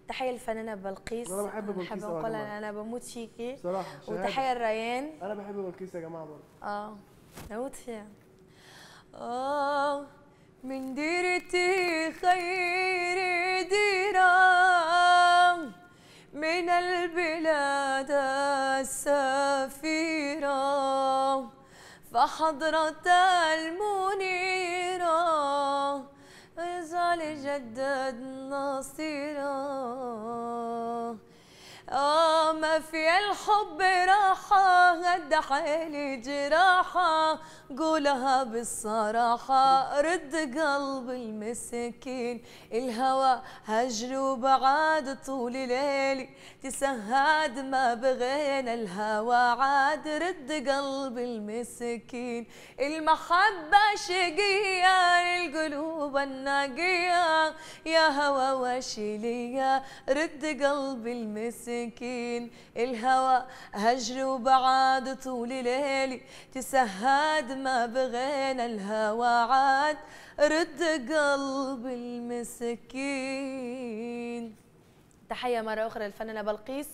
تحية للفنانة بلقيس. انا بحب بلقيس بحب أوي يا نقول جماعة. انا بموت فيكي بصراحه شهاده. وتحية لريان. انا بحب بلقيس يا جماعه برضه. بموت فيها. من ديرتي خير ديرة، من البلاد السفيرة، فحضرة المنيرة يزال جدد نصيرة. ما في الحب راحة، قد حيلي جراحة، قولها بالصراحة، رد قلب المسكين. الهوى هجر وبعاد طول ليلي، تسهاد ما بغينا الهوى عاد، رد قلب المسكين. المحبة شقية للقلوب الناقية، يا هوى وشيلية رد قلب المسكين. الهوى هجر وبعاد طول ليلي، تسهاد ما بغينا الهوى عاد، رد قلب المسكين. تحية مرة أخرى للفنانة بلقيس.